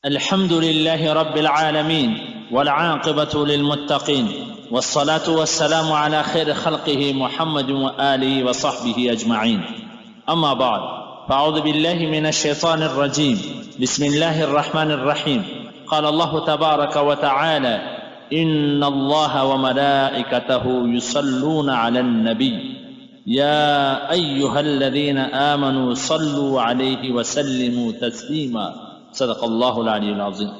الحمد لله رب العالمين والعاقبة للمتقين والصلاة والسلام على خير خلقه محمد وآله وصحبه أجمعين. أما بعد، فأعوذ بالله من الشيطان الرجيم. بسم الله الرحمن الرحيم. قال الله تبارك وتعالى: إن الله وملائكته يصلون على النبي يا أيها الذين آمنوا صلوا عليه وسلموا تسليما. صدق الله العلي العظيم.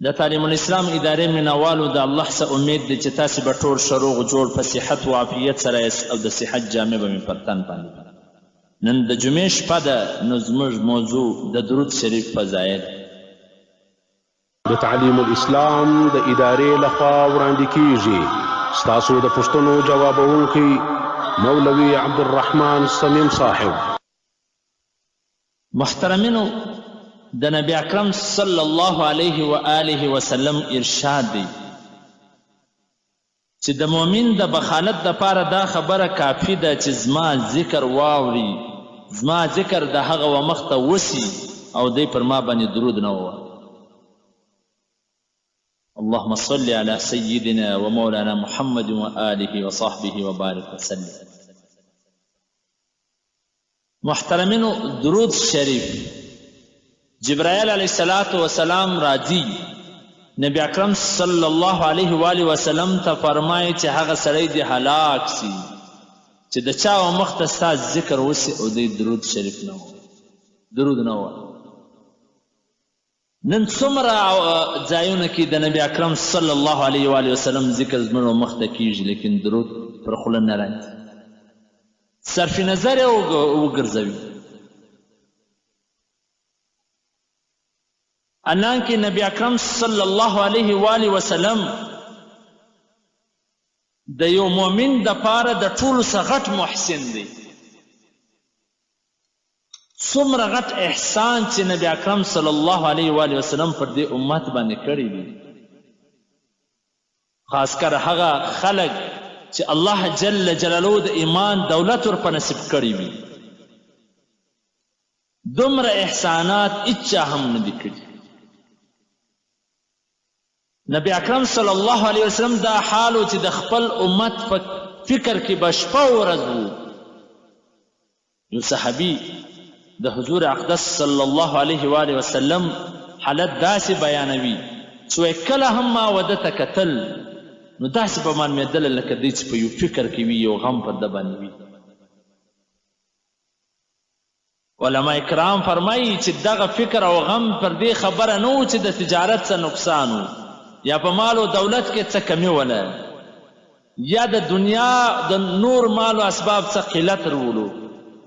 د تعلیم الاسلام ادارې مینوالو د الله څخه امید دی چې تاسې به ټول ښه روغ جوړ په صحت و عافیت سره یاست او د صحت جامې به مې پر تن باندې. نن د جمعې شپه ده، نو زموږ موضوع د درود شریف فضایل. د تعلیم الاسلام د ادارې لخوا وړاندې کیږي. ستاسو د پوښتنو جوابونکی مولوي عبدالرحمن صمیم صاحب. محترمینو، د نبی اکرم صلی الله علیه و آله وسلم ارشاد دی چې د مؤمن د بخالت دپاره دا خبره کافي ده چې زما ذکر واوري، زما ذکر د هغه و مخته وسي او دی پر ما باندې درود نه ووایي. اللهم صل على سيدنا ومولانا محمد وآله وصحبه وبارك وسلم. محترمینو، درود شریف جبرائیل علیه السلام راځي نبی اکرم صلی الله علیه و آله وسلم ته فرمایي چې هغه سړی دې هلاک سي چې د چا و مخته ستا ذکر وسي او دی درود شریف نه وایي، درود نه وایي. نن څومره ځایونه کې د نبی اکرم صلی الله علیه و آله وسلم ذکر زموږ مخته کیږي، لیکن درود پر خوله نه راځي، صرف نظر یې وګرځوي. حالانکه نبی اکرم صلی الله علیه و آله وسلم د یو مؤمن دپاره د ټولو څخه غټ محسن دی. څومره غټ احسان چې نبی اکرم صلی الله علیه و آله وسلم پر دې امت باندې کړی دی، خاص کر هغه خلک چې الله جل جلاله د ایمان دولت ورپه نصیب کړی وي. دومره احسانات هیچا هم نه دي کړي. نبی اکرم صلی الله علیه وسلم دا حال و چې د خپل امت په فکر کې به شپه ورځ و. یو صحابي د حضور اقدس صلی الله علیه و آله وسلم حالت داسې بیانوي چې کله هم ما وده ته کتل نو داسې به معلومېدله لکه دی چې په یو فکر کې وي، یو غم پر ده باندې وي. علما کرام فرمایي چې دغه فکر او غم پر دې خبره نه و چې د تجارت څه نقصان و یا په مال و دولت کې څه کمی وله یا د دنیا د نور مال و اسباب څه قلت رولو،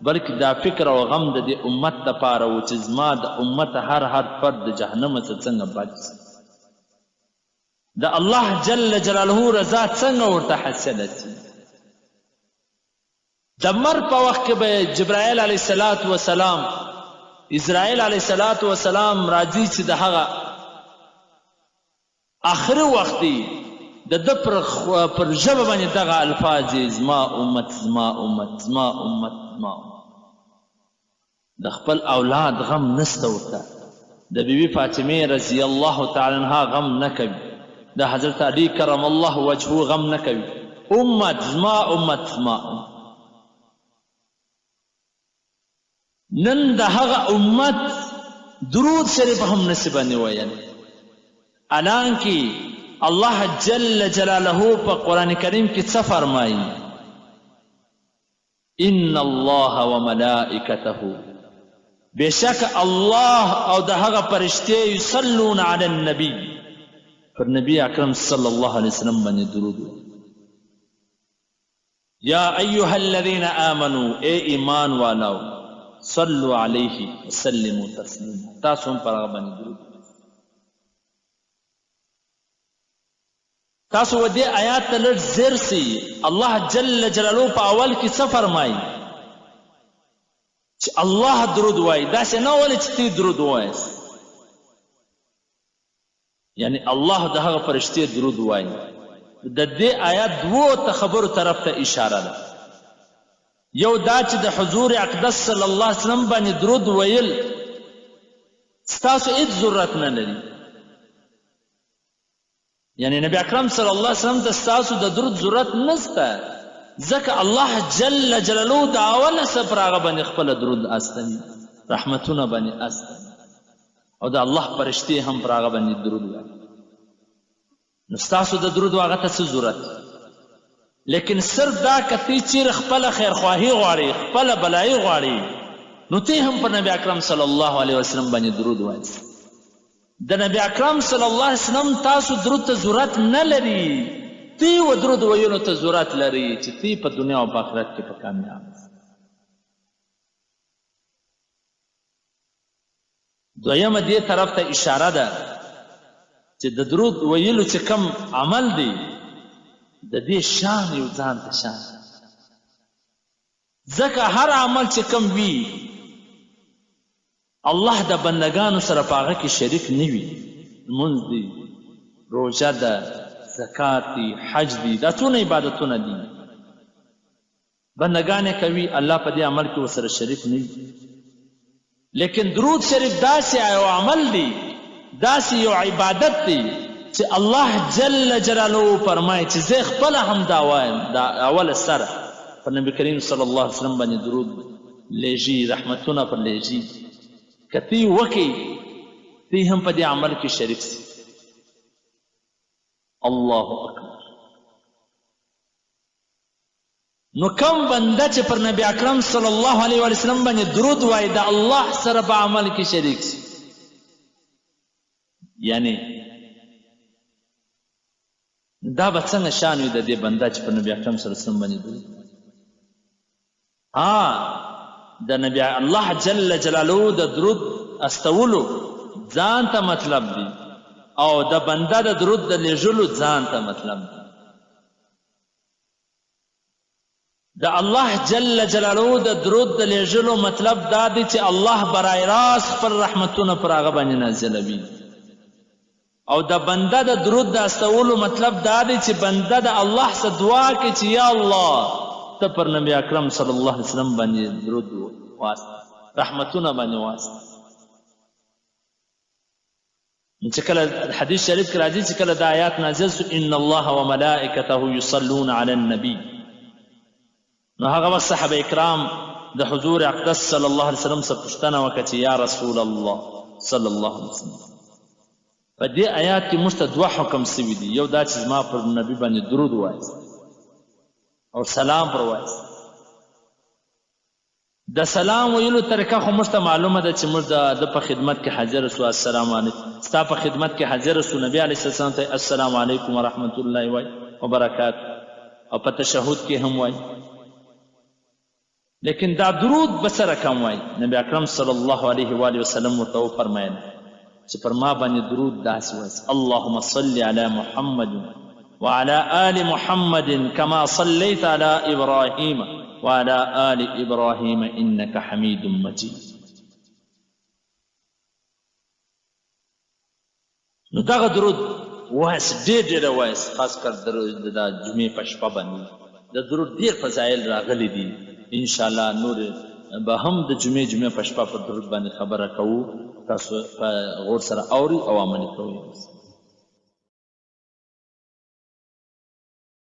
بلکې دا فکر او غم د دې امت دپاره و چې زما د امت هر فرد د جهنم څخه څنګه بچ سي، د الله جل جلاله رضا څنګه ورته حاصله سي. د مرګ په وخت کې به جبرائیل علیه السلام اسرائیل علیه السلام راځي چې د هغه آخري وخت دی، د ده پر ژبه باندې دغه الفاظ یې زما امت زما امت زما امت زما امت. د خپل اولاد غم نسته ورته، د بیبي فاطمې رضی الله تعالی عنها غم نه کوي، د حضرت علی کرم الله وجهه غم نه کوي. امت زما امت زما امت. نن د هغه امت درود شریف هم نسی باندې ویل، حالانکه الله جل جلاله په قرآن کریم کې څه فرمایي؟ ان الله وملائکته، بشک الله او د هغه فرشتې یصلون علی النبی، پر نبی اکرم صلی الله علیه وسلم باندې درود. یا ایها الذین آمنوا، اے ایمان والاو، صلوا علیه وسلموا تسلیما، تاسو هم پر هغه باندې درود. تاسو و دې آیات ته لږ ځیر سئ. الله جل جلاله په اول کې څه فرمایي؟ چې الله درود وایي، داسې نه ولې چې تی درود ووایاست، یعنی الله د هغه فرشتې درود وایي. د دې آیات دوو ته خبرو طرف ته اشاره ده. یو دا چې د حضور اقدس صلی الله علیه وسلم باندې درود ویل ستاسو هیڅ ضرورت نه لري. یعنی نبی اکرم صلی الله علیه وسلم ته ستاسو د درود ضرورت نشته، ځکه الله جل جلاله د اوله څه پر هغه باندې خپله درود استوي، رحمتونه باندې استوي، او د الله فرشتې هم پر هغه باندې درود وایي. نو ستاسو د درود هغه ته څه ضرورت؟ لیکن صرف دا که تی چیرې خپله خیرخواهي غواړي، خپله بلایي غواړي، نو تی هم پر نبی اکرم صلی الله علیه وسلم باندې درود وایي. د نبی اکرم صلی الله علیه وسلم تاسو درود ته ضرورت نه لري، تی و درود ویلو ته ضرورت لري چې تی په دنیا او په آخرت کې په کامیاب. دویمه دې طرف ته اشاره ده چې د درود ویلو چې کم عمل دی د دې شان یو ځان ته شان، ځکه هر عمل چې کم وي الله د بندگانو سره په هغه کې شریک نه وي. لمونځ دی، روژه ده، زکات دی، حج دی، دا څونه عبادتونه دي بندگان یې کوي، الله په دې عمل کې ورسره شریک نه وي. لیکن درود شریف داسې یو عمل دی، داسې یو عبادت دی چې الله جل جلاله فرمایي چې زه خپله هم دا وایم، دا اول سره پر نبی کریم صلی الله علیه وسلم باندې درود لیږي، رحمتونه پر لیږي. که تی وکړي تی هم په دې عمل کې شریک سي. الله اکبر. نو کم بنده چې پر نبی اکرم صلی الله علیه وسلم باندې درود وایي د الله سره په عمل کې شریک سي. یعنی دا به څنګه شان وي د دې بنده چې پر نبی اکرم صلی الله علیه وسلم باندې درود د نبی الله جل جلاله د درود استولو ځان ته مطلب دی، او د بنده د درود د لیږلو ځان ته مطلب دی. د الله جل جلاله د درود د لیږلو مطلب دا دی چې الله برای راست خپل رحمتونه پر هغه باندې نازلوي، او د بنده د درود د استولو مطلب دا دی چې بنده د الله څخه دعا کوي چې یا الله ته پر نبی اکرم صلی الله علیه وسلم باندې درود واسطه، رحمتونه باندې واسطه. چې کله حدیث شریف کې راځي چې کله د آیات نازل سو ان الله وملائکته یصلون علی النبی، نو هغه وخت صحابه کرام د حضور اقدس صلی الله علیه وسلم څخه پوښتنه وکړه چې یا رسول الله صلی الله علیه وسلم، په دې آیات کې موږ ته دوه حکم سوي دي، یو دا چې زما پر نبی باندې درود وایست او سلام پر وایست. د سلام ویلو طریقه خو موږ ته معلومه ده چې موږ د په خدمت کې حاضر سو، السلام علیکم، ستا په خدمت کې حاضر سو، نبی علیه السلام ته السلام علیکم ورحمت الله وای وبرکات، او په تشهد کې هم وای. لیکن دا درود به څه رقم وای؟ نبی اکرم صلی الله علیه و آله وسلم ورته وفرمایل چې پر ما باندې درود داسې وایست اللهم صل علی محمد وعلى آل محمد كما صليت على إبراهيم وعلى آل إبراهيم إنك حميد مجيد. نو دغه درود وایست، ډېر ډېر وایست، خاص کر د جمعې په شپه باندې د درود ډېر فضایل راغلي دي. انشاءالله نور به هم د جمعې په شپه په درود باندې خبره کوو، تاسو په غور سره اوري او عملي کوئ.